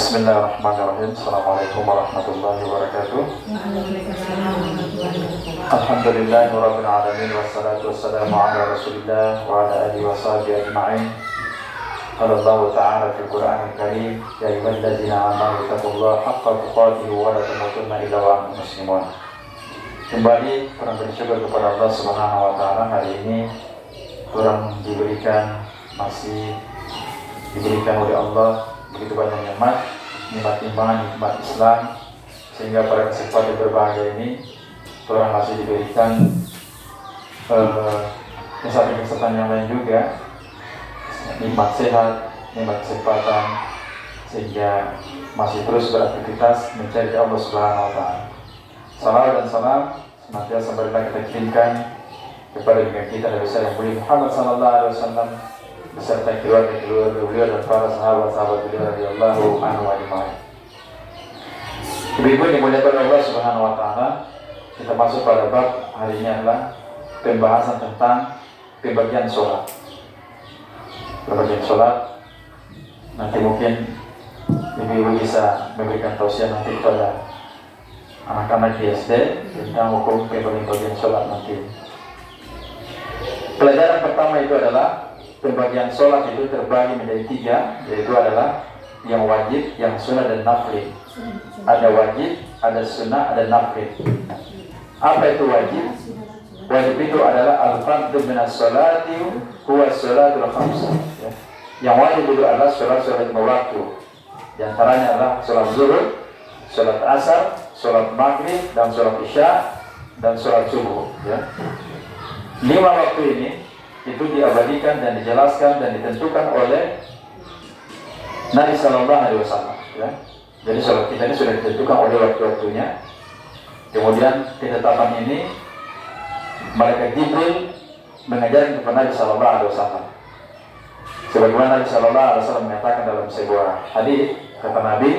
Bismillahirrahmanirrahim. Assalamualaikum warahmatullahi wabarakatuh. Alhamdulillahirabbil alamin wassalatu wassalamu ala Rasulillah wa ala alihi washabihi ajma'in. Qala Allah ta'ala fil Qur'anil Karim, ya ayyuhalladzina amanu taqullaha haqqa tuqatih wa la tamutunna illa wa antum muslimun. Kembali kurang bersyukur kepada Allah Subhanahu wa taala, hari ini kurang masih diberikan oleh Allah begitu banyak nikmat iman, nikmat Islam, sehingga pada kesempatan berbahagia ini Tuhan masih diberikan kesempatan yang lain juga, nikmat sehat, nikmat kesempatan, sehingga masih terus beraktivitas mencari Allah Subhanahu wa taala. Salawat dan salam senantiasa marilah kita kirimkan kepada kita Nabi yang mulia Muhammad sallallahu alaihi wasallam beserta keluarga beliau dan para sahabat-sahabat beliau radhiyallahu anhu ajma'in. Ibu-ibu yang dimuliakan Allah Subhanahu wa taala, kita masuk pada bab hari ini adalah pembahasan tentang pembagian sholat. Pembagian sholat, nanti mungkin ibu-ibu bisa memberikan tausiah nanti kepada anak-anak di SD tentang hukum pembagian sholat nanti. Pelajaran pertama itu adalah pembagian sholat itu terbagi menjadi 3, yaitu adalah yang wajib, yang sunnah dan nafil. Ada wajib, ada sunnah, ada nafil. Apa itu wajib? Wajib itu adalah al-fardhu minas sholati huwa sholatul khamsah. Yang wajib itu adalah sholat-sholat lima waktu. Di antaranya adalah sholat zuhur, sholat asar, sholat maghrib, dan sholat isya, dan sholat subuh. 5 waktu ini itu diabadikan dan dijelaskan dan ditentukan oleh Nabi Sallallahu Alaihi Wasallam. Jadi sholat kita ini sudah ditentukan oleh waktu-waktunya. Kemudian ketetapan ini malaikat Jibril mengajarkan kepada Nabi Sallallahu Alaihi Wasallam. Sebagaimana Nabi Sallallahu Alaihi Wasallam menyatakan dalam sebuah hadis, kata Nabi,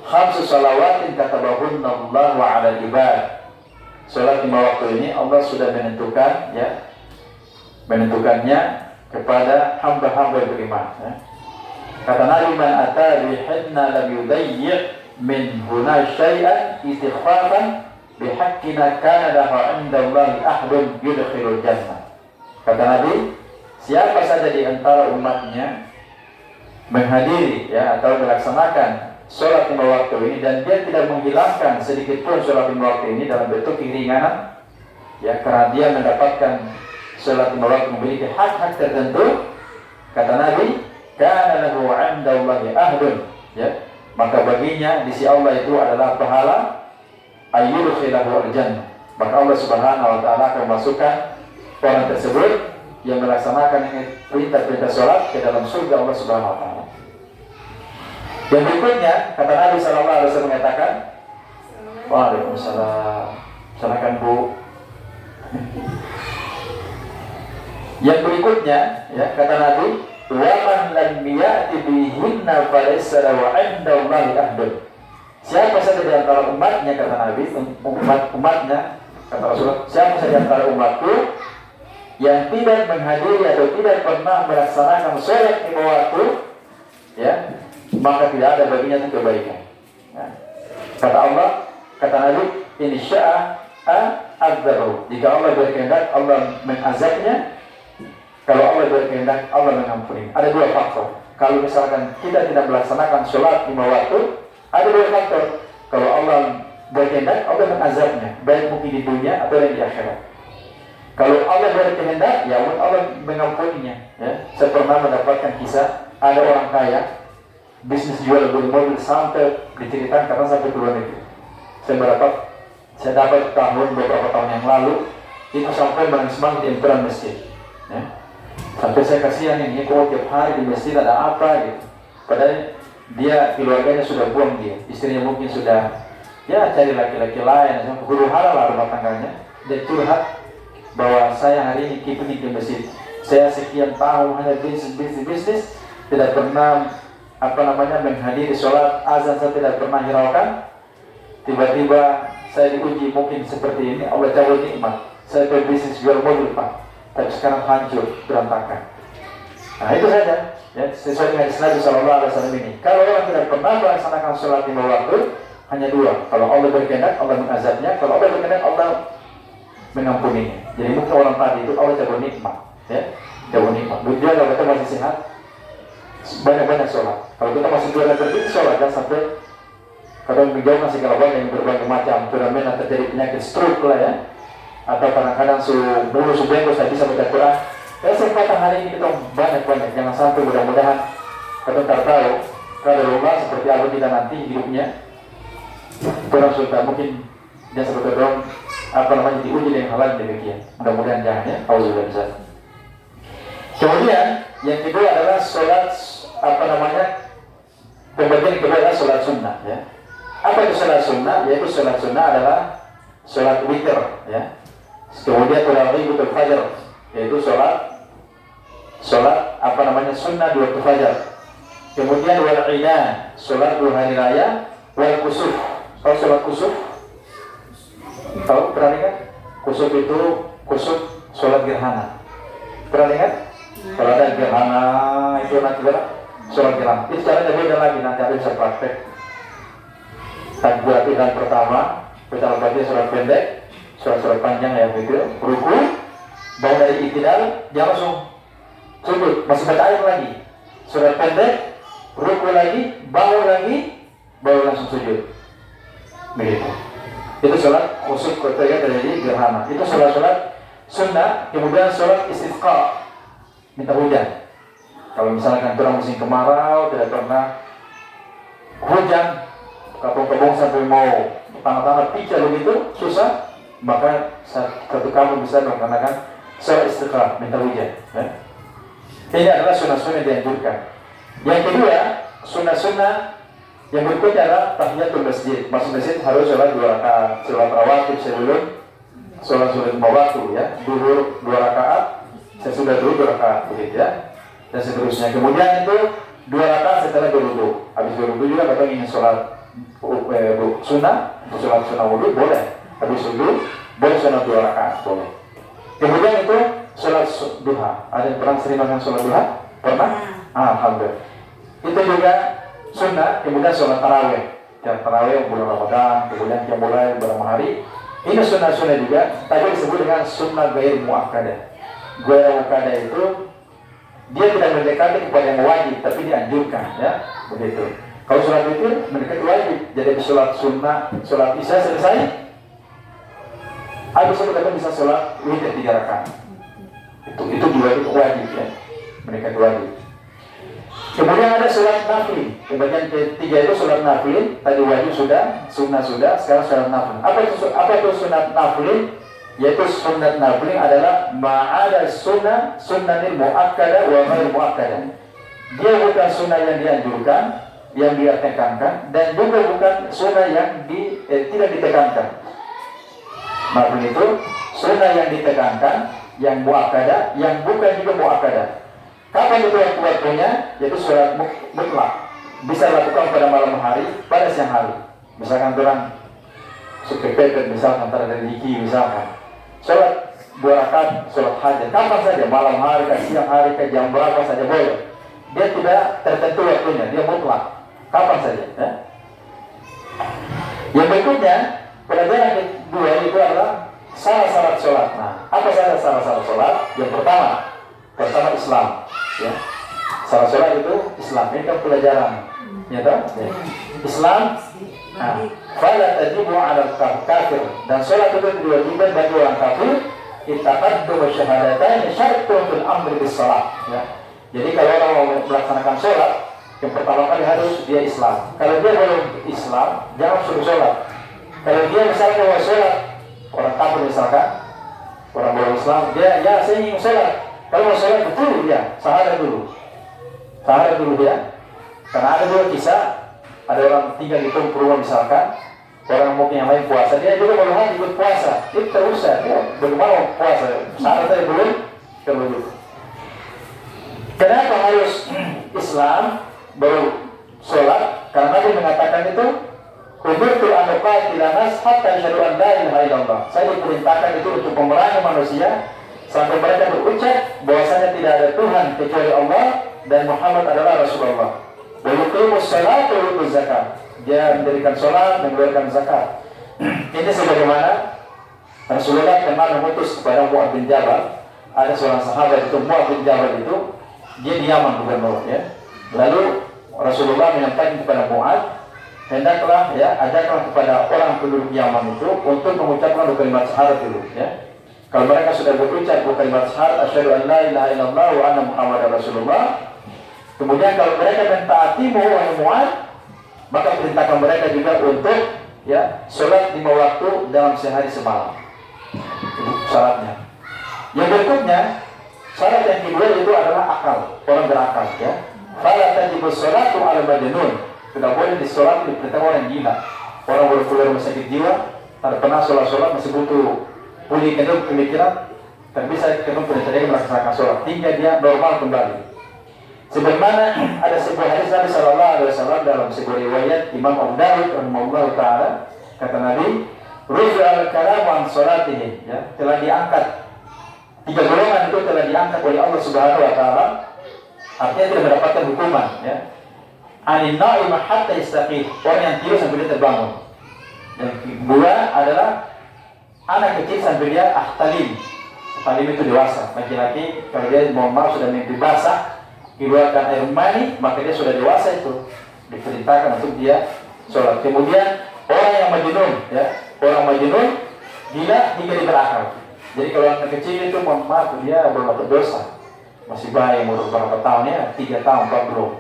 "Khamsu salawatin katabahunna Allahu 'ala al-ibad." Sholat 5 waktu ini Allah sudah menentukannya kepada hamba-hamba yang beriman. Kata Nabi, "Man ata bihinna lam yudayyi' min huna syai'an istighfafan bihaqqina kana lahu 'inda Allahi ahdun yudkhilul jannah." Kata Nabi, siapa saja di antara umatnya menghadiri atau melaksanakan sholat 5 waktu ini dan dia tidak menghilangkan sedikit pun sholat 5 waktu ini dalam bentuk keringanan, karena dia mendapatkan sholat 5 waktu memiliki hak-hak tertentu, kata Nabi, kana lahu 'inda Allahi ahdun, maka baginya di sisi Allah itu adalah pahala ayyudkhilahu al-jannah. Maka Allah Subhanahu wa taala akan memasukkan orang tersebut yang melaksanakan perintah-perintah sholat ke dalam surga Allah Subhanahu wa taala. Yang berikutnya, kata Nabi sallallahu alaihi wasallam mengatakan, Waalaikumsalam. Silakan Bu. Yang berikutnya, kata Nabi, "Wa man lam ya'ti bihinna falaysa lahu 'inda Allahi ahdun." Siapa saja di antara umatnya, kata Nabi, umatnya, kata Rasulullah, siapa saja di antara umatku yang tidak menghadiri atau tidak pernah melaksanakan sholat 5 waktu, maka tidak ada baginya itu kebaikan. Kata Allah, kata Nabi, "Insya'a a'adzabahu." Jika Allah berkehendak, Allah mengazabnya. Kalau Allah berkehendak, Allah mengampuni. Ada 2 faktor. Kalau misalkan kita tidak melaksanakan sholat 5 waktu, ada 2 faktor. Kalau Allah berkehendak, Allah mengazabnya, baik mungkin di dunia atau di akhirat. Kalau Allah berkehendak, Allah mengampuninya. Saya pernah mendapatkan kisah, ada orang kaya, bisnis jual beli mobil sampai diceritakan karena sampai ke luar negeri. Saya dapat beberapa tahun yang lalu, itu sampai semangat di emperan masjid. Sampai saya kasihan ini, kok tiap hari di masjid ada apa gitu. Padahal dia, keluarganya sudah buang dia, istrinya mungkin sudah cari laki-laki lain, huru hara lah rumah tangganya. Dia curhat bahwa saya hari ini keeping di masjid. Saya sekian tahun hanya bisnis, tidak pernah menghadiri sholat azan, saya tidak pernah hiraukan. Tiba-tiba saya diuji mungkin seperti ini, Allah cabut nikmat. Saya berbisnis jual mobil Pak, tapi sekarang hancur, berantakan. Nah itu saja, ya, sesuai dengan Nabi Sallallahu Alaihi Wasallam ini. Kalau orang tidak pernah melaksanakan sholat 5 waktu, hanya 2. Kalau Allah berkehendak, Allah mengazabnya. Kalau Allah berkehendak, Allah mengampuninya. Jadi mungkin orang tadi itu Allah cabut nikmat, ya, cabut nikmat. Dia kalau kita masih sehat, banyak-banyak sholat. Kalau kita masih jualan berbeda sholat, kan sampai kadang menjauh masih kalaban yang berbagai macam turnamen atau terjadi penyakit stroke lah ya, atau kadang-kadang dulu sebelum saya bisa baca Quran. Kesempatan hari ini kita banyak-banyak, jangan sampai mudah-mudahan kita tak tahu kalau rumah seperti apa kita nanti hidupnya. Kurang suka mungkin dia seperti orang diuji dengan hal yang demikian. Mudah-mudahan jangan ya. Auzubillah bisa. Kemudian yang kedua adalah sholat pembagian kedua adalah sholat sunnah ya. Apa itu sholat sunnah? Yaitu sholat sunnah adalah sholat witir ya. Kemudian tarawihatul fajar, yaitu sholat sunnah di waktu fajar. Kemudian wal ida, sholat 2 hari raya. Wal kusuf, tahu sholat kusuf? Tahu, pernah ingat? Kusuf itu sholat gerhana. Pernah ingat? Kalau ada gerhana itu nanti sholat gerhana. Itu caranya beda lagi, nanti ada bisa praktek. Takbiratul pertama, kita baca surat pendek, surat panjang ya begitu. Ruku, bangun dari iktidal, jangan langsung sujud, masih baca ayat lagi. Surat pendek, ruku lagi, baru langsung sujud. Begitu. Itu sholat khusus ketika terjadi gerhana. Itu sholat sunnah. Kemudian sholat istisqa, minta hujan. Kalau misalkan orang musim kemarau, tidak pernah hujan, kebun sampai mau tanah-tanah picah begitu susah, maka satu kamu bisa melaksanakan sholat istisqa, minta hujan ya. Ini adalah sunnah-sunnah yang dianjurkan. Yang kedua, sunnah-sunnah yang berikutnya adalah tahiyatul masjid. Masuk masjid harus sholat 2 rakaat, sholat rawatib sebelum sholat 5 waktu ya, duhur 2 rakaat, sesudah duhur 2 rakaat begitu ya, dan seterusnya. Kemudian itu 2 rakaat setelah berwudu. Habis berwudu juga kalau ingin sholat sunnah, sholat sunnah wudu boleh. Habis wudu boleh sholat 2 rakaat boleh. Kemudian itu sholat duha. Ada yang pernah sering makan sholat duha? Pernah? Alhamdulillah. Itu juga sunnah. Kemudian sholat tarawih. Dan tarawih bulan Ramadan. Kemudian yang mulai beberapa hari. Ini sunnah-sunnah juga. Tadi disebut dengan sunnah gair muakkadah. Gair muakkadah itu dia tidak mendekati kepada yang wajib, tapi dianjurkan ya. Begitu. Kalau sholat witir mendekati wajib. Jadi sholat sunnah, sholat isya selesai, habis itu kita bisa sholat witir 3 rakaat. Itu juga itu wajib ya, mendekati wajib. Kemudian ada sholat nafil. Bagian ketiga itu sholat nafil. Tadi wajib sudah, sunnah sudah, sekarang sholat nafil. Apa itu sunat nafil? Yaitu sunat nafil adalah ma'ada sunnanil mu'akkadah wa ghair mu'akkadah. Dia bukan sunnah yang dianjurkan, yang dia tekankan, dan juga bukan sunnah yang tidak ditekankan. Nafil itu sunnah yang ditekankan, yang mu'akkadah, yang bukan juga mu'akkadah. Kapan itu waktu-waktunya? Yaitu sholat mutlak. Bisa lakukan pada malam hari, pada siang hari. Misalkan orang sepepet, misalkan antara dari diki, misalkan sholat 2 rakaat, sholat hajat, kapan saja, malam hari, ke siang hari, ke jam berapa saja boleh. Dia tidak tertentu waktunya, dia mutlak, kapan saja ya. Yang berikutnya, pelajaran kedua itu adalah syarat-syarat sholat. Nah, apa saja syarat-syarat sholat? Yang pertama Islam ya. Syarat sholat itu Islam, ini kan pelajaran ya toh? Ya. Islam. Nah, fala tajibu 'ala kafir, dan sholat itu diwajibkan bagi orang kafir. Ittaqaddu syahadatain syartun fil amri bis shalah ya. Jadi kalau orang mau melaksanakan sholat, yang pertama kali harus dia Islam. Kalau dia belum Islam, jangan suruh sholat. Kalau dia misalnya mau sholat, orang kafir misalkan, orang belum Islam, dia ya saya ingin sholat. Kalau mau sholat betul dia, syahadat dulu dia. Karena ada dua kisah, ada orang tinggal di rumah misalkan, orang mungkin yang lain puasa, dia juga belum ikut puasa, itu terusah, dia bagaimana puasa, syaratnya belum terwujud. Kenapa harus Islam baru sholat? Karena Nabi mengatakan itu, umirtu an uqatila nas hatta yashhadu an la ilaha illallah. Saya diperintahkan itu untuk memerangi manusia sampai mereka berucap bahwasanya tidak ada Tuhan kecuali Allah dan Muhammad adalah Rasulullah. Wa yuqimus salata wa yutuz zakat. Dia mendirikan salat dan mengeluarkan zakat. Ini sebagaimana Rasulullah pernah mengutus kepada Mu'adz bin Jabal. Ada seorang sahabat itu, Mu'adz bin Jabal itu, dia di Yaman gubernur ya. Lalu Rasulullah menyampaikan kepada Mu'adz, hendaklah ya ajarkan kepada orang penduduk Yaman itu untuk mengucapkan kalimat syahadat dulu ya. Kalau mereka sudah berucap kalimat syahadat asyhadu an la ilaha illallah wa anna muhammadar rasulullah, kemudian kalau mereka mentaatimu wahai Mu'adz, maka perintahkan mereka juga untuk ya sholat 5 waktu dalam sehari semalam. Itu syaratnya. Yang berikutnya, syarat yang kedua itu adalah akal, orang berakal ya. Fala tajibu sholatu ala majnun. Tidak boleh disolat di perintah orang gila. Orang baru keluar rumah sakit jiwa, tak pernah sholat masih butuh pulih kendung pemikiran, tak bisa kendung perintah dia melaksanakan sholat hingga dia normal kembali. Sebagaimana ada sebuah hadis Nabi Sallallahu Alaihi Wasallam dalam sebuah riwayat Imam Abu Dawud rahimahullah taala, kata Nabi, rufi al kalamu an sholatihim, ya, telah diangkat 3 golongan itu telah diangkat oleh Allah Subhanahu Wa Taala, artinya tidak mendapatkan hukuman, ya. Anin na'imah hatta istaqim, orang yang tidur sampai dia terbangun. Yang kedua adalah anak kecil sampai dia ahtalim. Ahtalim itu dewasa, laki-laki kalau dia mau sudah mimpi basah, keluarkan air mani, maka dia sudah dewasa itu diperintahkan untuk dia sholat. Kemudian orang yang majnun, ya, orang majnun gila hingga dia berakal. Jadi kalau anak kecil itu maaf dia berbuat dosa, masih bayi umur berapa tahun ya, 3 tahun 4 belum,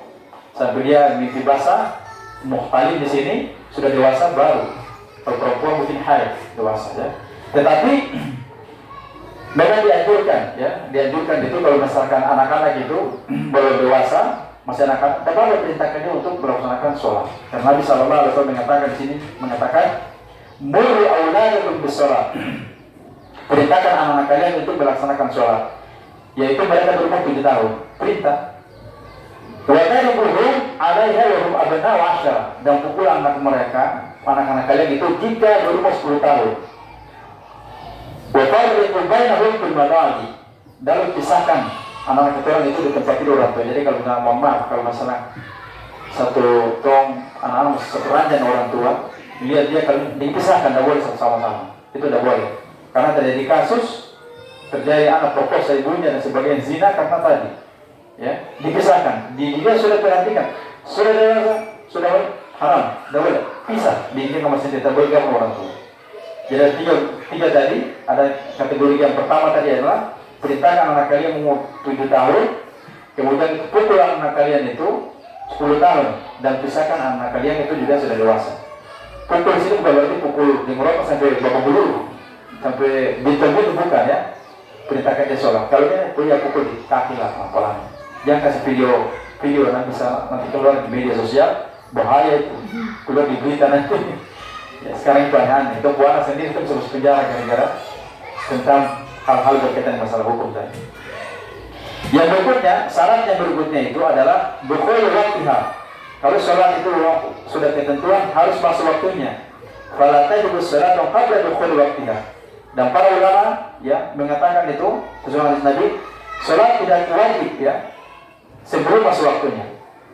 sampai dia mimpi basah, muhtalim di sini sudah dewasa baru. Kalau perempuan mungkin haid dewasa ya. Tetapi memang dianjurkan ya, dianjurkan itu kalau misalkan anak-anak itu baru dewasa, masih anak-anak, dapat diperintahkan dia untuk melaksanakan sholat. Karena Nabi Sallallahu Alaihi Wasallam mengatakan di sini, mengatakan, muru auladakum bis-sholat. Perintahkan anak-anak kalian untuk melaksanakan sholat, yaitu mereka berumur 7 tahun. Perintah. Wa tadribuhum 'alaiha wa hum abna'u 'ashara, dan pukul anak-anak kalian itu jika berumur 10 tahun. Wa farriqu bainahum fil madaji, dan pisahkan anak-anak kalian itu di tempat tidur orang tua. Jadi kalau kita mohon maaf, kalau masalah satu tong anak-anak satu ranjang orang tua, lihat dia kalau dipisahkan tidak boleh sama-sama. Itu tidak boleh. Karena terjadi kasus terjadi anak perkosa ibunya dan sebagian zina karena tadi. Ya, dipisahkan. Dia sudah perhatikan, sudah dewasa, sudah haram, tidak boleh pisah. Bikin kamu sendiri, tidak boleh kamu orang tua. Jadi tiga tadi, ada kategori yang pertama tadi adalah perintahkan anak kalian umur 7 tahun, kemudian pukul anak kalian itu 10 tahun, dan pisahkan anak kalian itu juga sudah dewasa. Pukul sini bukan berarti pukul di merokok sampai babak belur, sampai bintu-bintu bukan ya. Perintahkan dia sholat. Kalau dia punya pukul di kaki lah, apalagi. Jangan kasih video nanti bisa nanti keluar di media sosial, bahaya itu, keluar di berita nanti. Ya, sekarang itu aneh. Itu buana sendiri itu bisa masuk penjara gara-gara tentang hal-hal berkaitan dengan masalah hukum tadi. Yang berikutnya, syarat yang berikutnya itu adalah dukhul waqtiha. Kalau sholat itu sudah ketentuan harus masuk waktunya. Fala tajibu sholatu qabla dukhul waqtiha. Dan para ulama ya mengatakan itu sesuai hadis Nabi, sholat tidak wajib ya sebelum masuk waktunya.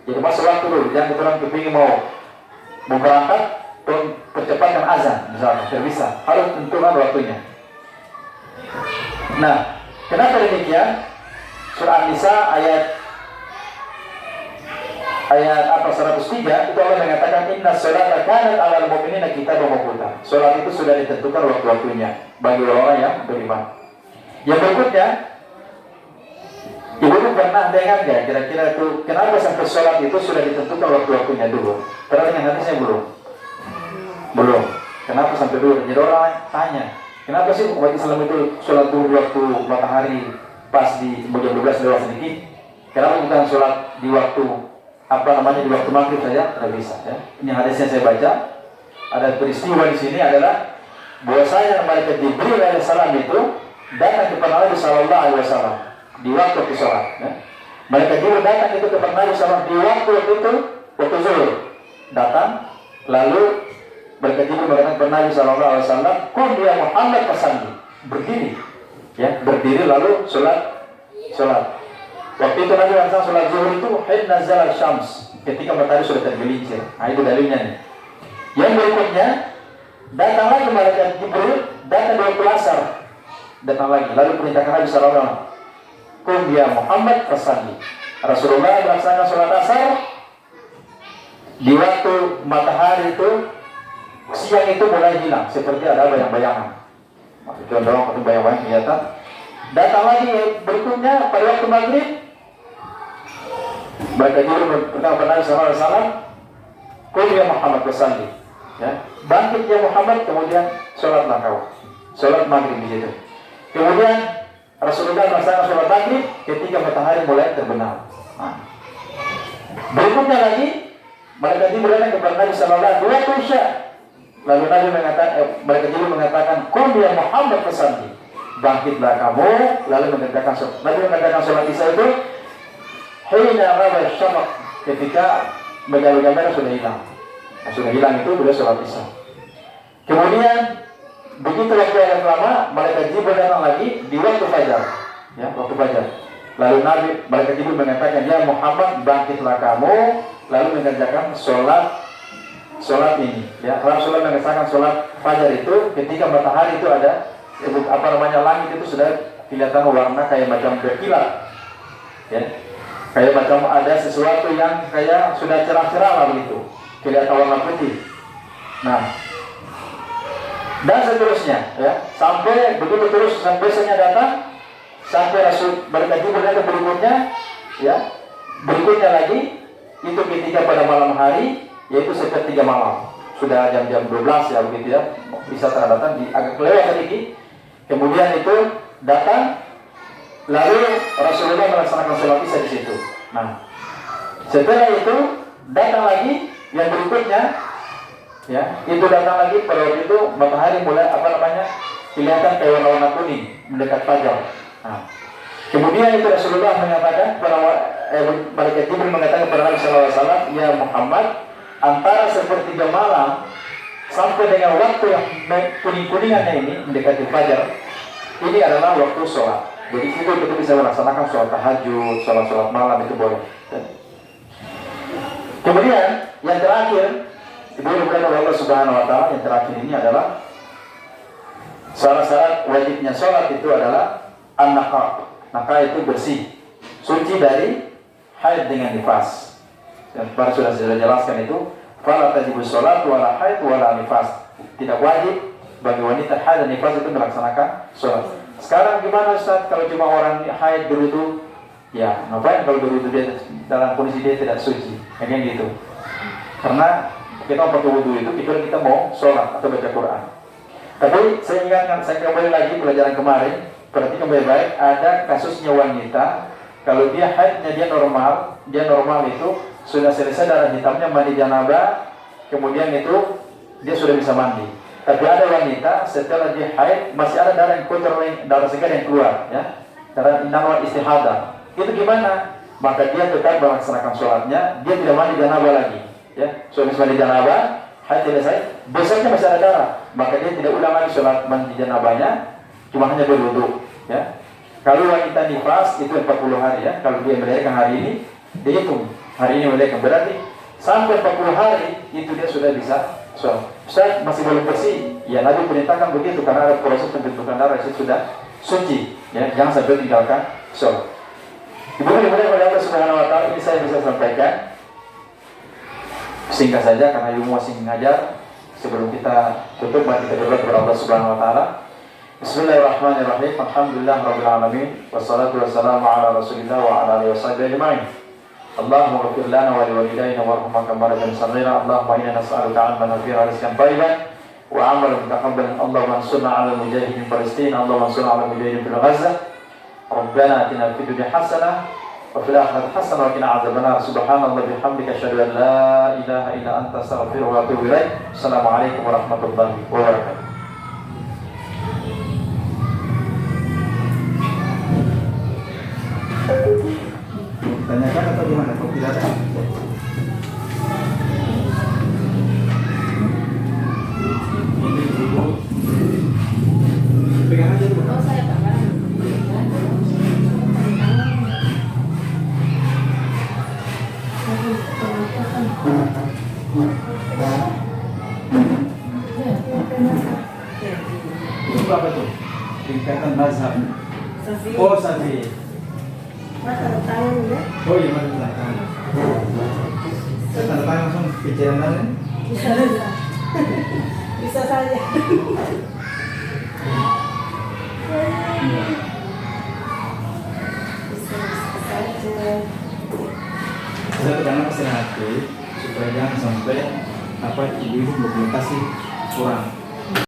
Jadi masuk waktu dulu, jangan kita orang kepingin mau berangkat, percepatkan azan misalnya, tidak bisa, harus tentukan waktunya. Nah, kenapa demikian? Surah An-Nisa ayat 103 itu Allah mengatakan inna sholata kanat 'alal mu'minina kitaban mawquta. Salat itu sudah ditentukan waktu-waktunya bagi orang yang beriman. Yang berikutnya, Ibu pernah dengar nggak kira-kira itu kenapa sampai sholat itu sudah ditentukan waktu-waktunya dulu? Pernah dengar hadisnya belum? Belum. Kenapa sampai dulu? Jadi orang tanya, kenapa sih umat Islam itu sholat dulu waktu matahari pas di jam 12 lewat sedikit? Kenapa bukan sholat di waktu di waktu maghrib saja? Tidak bisa. Ya. Ini hadisnya saya baca. Ada peristiwa di sini adalah bahwasanya malaikat Jibril alaihissalam itu datang kepada Nabi Sallallahu Alaihi Wasallam di waktu sholat. Ya. Malaikat Jibril datang itu kepada Nabi Sallallahu di waktu itu waktu zuhur datang, lalu malaikat Jibril berkata kepada Nabi Sallallahu Alaihi Wasallam, "Qum ya Muhammad fasalli." Berdiri. ya, berdiri lalu sholat. Waktu itu Nabi langsung sholat zuhur itu hin nazal syams, ketika matahari sudah tergelincir. Nah, itu dalilnya nih. Yang berikutnya, datang lagi malaikat Jibril, datang di waktu asar, datang lagi, lalu perintahkan Nabi sallallahu alaihi wasallam, "Qum ya Muhammad fasalli." Rasulullah melaksanakan sholat asar di waktu matahari itu siang itu mulai hilang, seperti ada bayang-bayangan. Maksudnya doang atau bayang-bayang kelihatan. Datang lagi berikutnya pada waktu maghrib, malaikat Jibril berkata kepada Nabi sallallahu alaihi wasallam, "Qum ya Muhammad fasalli." Ya, bangkit ya Muhammad, kemudian sholatlah kau. Sholat maghrib di situ. Kemudian Rasulullah melaksanakan sholat maghrib ketika matahari mulai terbenam. Nah. Berikutnya lagi, malaikat Jibril datang kepada Nabi sallallahu alaihi wasallam waktu Isya. Lalu Nabi malaikat Jibril mengatakan, "Qum ya Muhammad fasalli." Bangkitlah kamu, lalu mengerjakan sholat. Nabi mengerjakan sholat Isya itu hina rawa syafaq, ketika menjaga merah sudah hilang. Nah, sudah hilang itu beliau sholat Isya. Kemudian begitu waktu yang lama, malaikat Jibril datang lagi di waktu fajar, ya, waktu fajar. Lalu malaikat Jibril mengatakan, "Ya Muhammad, bangkitlah kamu, lalu mengerjakan sholat ini." Ya, Rasulullah mengerjakan sholat fajar itu ketika matahari itu ada langit itu sudah kelihatan warna kayak macam berkilat, ya, kayak macam ada sesuatu yang kayak sudah cerah-cerah lah begitu, kelihatan warna putih. Nah, dan seterusnya, ya, sampai begitu terus sampai besoknya datang, sampai Rasul malaikat Jibril datang berikutnya, ya, berikutnya lagi itu ketika pada malam hari, yaitu sepertiga malam, sudah jam-jam 12 ya begitu ya, bisa datang di agak lewat sedikit. Kemudian itu datang, lalu Rasulullah melaksanakan sholat Isya di situ. Nah, setelah itu datang lagi yang berikutnya, ya, itu datang lagi pada waktu itu matahari mulai kelihatan kayak warna kuning mendekat fajar. Nah, kemudian itu Rasulullah mengatakan malaikat Jibril mengatakan kepada Nabi sallallahu alaihi wasallam, "Ya Muhammad, antara sepertiga malam sampai dengan waktu yang kuning-kuningannya ini mendekati fajar, ini adalah waktu sholat. Jadi kita bisa melaksanakan sholat tahajud, sholat malam itu boleh." Kemudian yang terakhir, diberikan oleh Allah Subhanahu Wa Taala, yang terakhir ini adalah syarat wajibnya sholat itu adalah an-naqa. Naqa itu bersih, suci dari haid dengan nifas. Yang baru sudah jelaskan itu. Fala tajibu sholat wala haid wala nifas. Tidak wajib bagi wanita haid dan nifas itu melaksanakan sholat. Sekarang gimana Ustaz kalau cuma orang haid berwudu? Ya, ngapain kalau berwudu dia dalam kondisi dia tidak suci? Kayak gitu. Karena kita pakai wudu itu kita mau sholat atau baca Quran. Tapi saya ingatkan, saya kembali lagi pelajaran kemarin, perhatikan baik-baik, ada kasusnya wanita kalau dia haidnya dia normal itu sudah selesai darah hitamnya, mandi janabah, kemudian itu dia sudah bisa mandi. Tapi ada wanita setelah dia haid masih ada darah yang kotor, darah segar yang keluar, ya, darah namanya istihadah. Itu gimana? Maka dia tetap melaksanakan sholatnya, dia tidak mandi janabah lagi, ya. Sudah mandi janabah, haid selesai, besoknya masih ada darah, maka dia tidak ulang lagi sholat mandi janabahnya, cuma hanya berwudu, ya. Kalau wanita nifas itu 40 hari, ya. Kalau dia melahirkan hari ini, dia hitung hari ini melahirkan, berarti sampai 40 hari itu dia sudah bisa sholat. Ustaz masih belum bersih, ya Nabi perintahkan begitu karena ada proses pembentukan darah itu sudah suci, ya, jangan sampai tinggalkan sholat. Kemudian oleh Allah Subhanahu Wa Taala, ini saya bisa sampaikan singkat saja karena ilmu masih mengajar. Sebelum kita tutup, mari kita berdoa kepada Allah Subhanahu Wa Taala. Bismillahirrahmanirrahim. Alhamdulillahirabbil alamin. Wassalatu wassalamu ala Rasulillah wa ala alihi washabihi ajma'in. Allahumma ighfir lana wa liwalidayna warhamna kama rabbana saghira. Allahumma inna nas'aluka 'ilman nafi'an wa rizqan thayyiban wa 'amalan mutakabbalan. Allahumma ansurna 'alal mujahidin Palestina. Allahumma ansurna 'alal mujahidin fil Gaza. Rabbana atina fid dunya hasanah wa fil akhirati hasanah wa qina adzabannar. Subhanallahi bihamdika asyhadu an la ilaha illa anta astaghfiruka wa atubu ilaik. Assalamualaikum warahmatullahi wabarakatuh. Tanyakan atau gimana? Kok tidak ada? Pegang aja dulu. Oh, saya Pak. Itu apa tuh? Tingkatan mazhab. Oh, Syafi'i. Tanda tangan ya? Oh iya, mari tanda tangan. Saya tanda tangan langsung pikiran lain. Bisa. Bisa saja. Bisa saja. Saya kadang kesini hati supaya jangan sampai ibu-ibu berkomunikasi kurang.